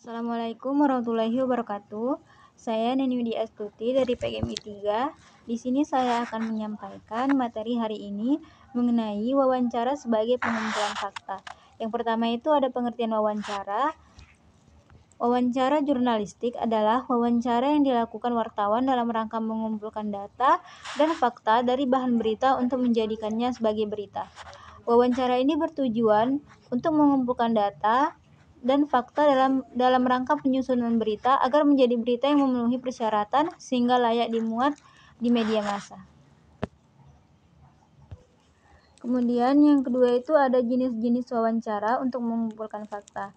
Assalamualaikum warahmatullahi wabarakatuh. Saya Neni Widya Astuti dari PGMI 3. Di sini saya akan menyampaikan materi hari ini mengenai wawancara sebagai pengumpulan fakta. Yang pertama itu ada pengertian wawancara. Wawancara jurnalistik adalah wawancara yang dilakukan wartawan dalam rangka mengumpulkan data dan fakta dari bahan berita untuk menjadikannya sebagai berita. Wawancara ini bertujuan untuk mengumpulkan data dan fakta dalam rangka penyusunan berita agar menjadi berita yang memenuhi persyaratan sehingga layak dimuat di media massa. Kemudian yang kedua itu ada jenis-jenis wawancara untuk mengumpulkan fakta.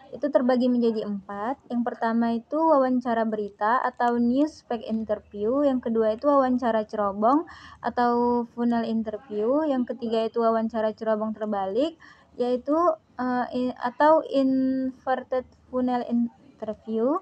Itu terbagi menjadi 4. Yang pertama itu wawancara berita atau news fact interview. Yang kedua itu wawancara cerobong atau funnel interview. Yang ketiga itu wawancara cerobong terbalik, yaitu atau inverted funnel interview.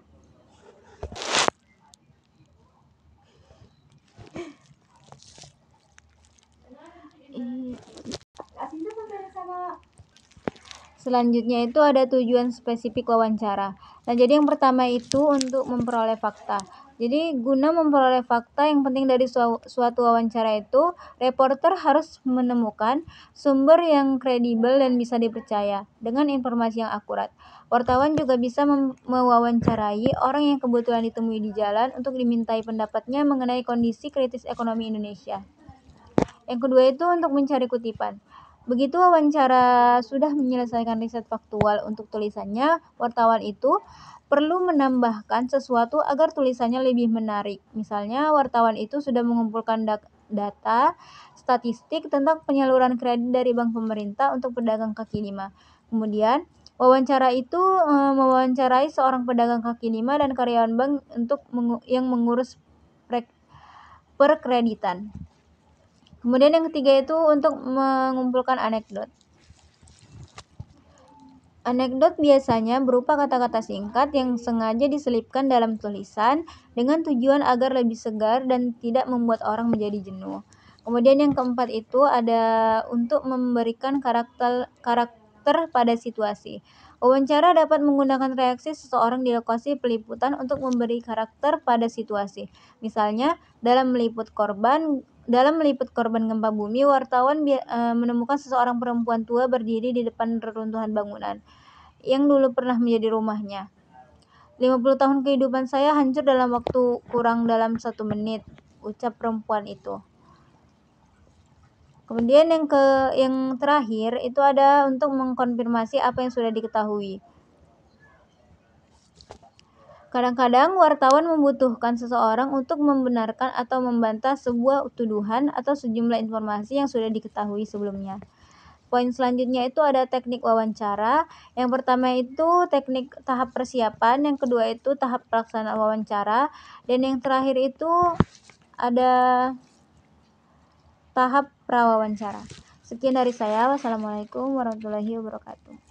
Selanjutnya itu ada tujuan spesifik wawancara. Nah, jadi yang pertama itu untuk memperoleh fakta. Jadi guna memperoleh fakta, yang penting dari suatu wawancara itu, reporter harus menemukan sumber yang kredibel dan bisa dipercaya dengan informasi yang akurat. Wartawan juga bisa mewawancarai orang yang kebetulan ditemui di jalan untuk dimintai pendapatnya mengenai kondisi kritis ekonomi Indonesia. Yang kedua itu untuk mencari kutipan. Begitu wawancara sudah menyelesaikan riset faktual untuk tulisannya, wartawan itu perlu menambahkan sesuatu agar tulisannya lebih menarik. Misalnya, wartawan itu sudah mengumpulkan data statistik tentang penyaluran kredit dari bank pemerintah untuk pedagang kaki lima. Kemudian, wawancara itu mewawancarai seorang pedagang kaki lima dan karyawan bank yang mengurus perkreditan. Kemudian yang ketiga itu untuk mengumpulkan anekdot. Anekdot biasanya berupa kata-kata singkat yang sengaja diselipkan dalam tulisan dengan tujuan agar lebih segar dan tidak membuat orang menjadi jenuh. Kemudian yang keempat itu ada untuk memberikan karakter pada situasi. Wawancara dapat menggunakan reaksi seseorang di lokasi peliputan untuk memberi karakter pada situasi. Misalnya, dalam meliput korban gempa bumi, wartawan menemukan seseorang perempuan tua berdiri di depan reruntuhan bangunan yang dulu pernah menjadi rumahnya. 50 tahun kehidupan saya hancur dalam waktu kurang dalam 1 menit, ucap perempuan itu. Kemudian yang terakhir itu ada untuk mengkonfirmasi apa yang sudah diketahui. Kadang-kadang wartawan membutuhkan seseorang untuk membenarkan atau membantah sebuah tuduhan atau sejumlah informasi yang sudah diketahui sebelumnya. Poin selanjutnya itu ada teknik wawancara. Yang pertama itu teknik tahap persiapan, yang kedua itu tahap pelaksanaan wawancara, dan yang terakhir itu ada tahap prawawancara. Sekian dari saya. Wassalamualaikum warahmatullahi wabarakatuh.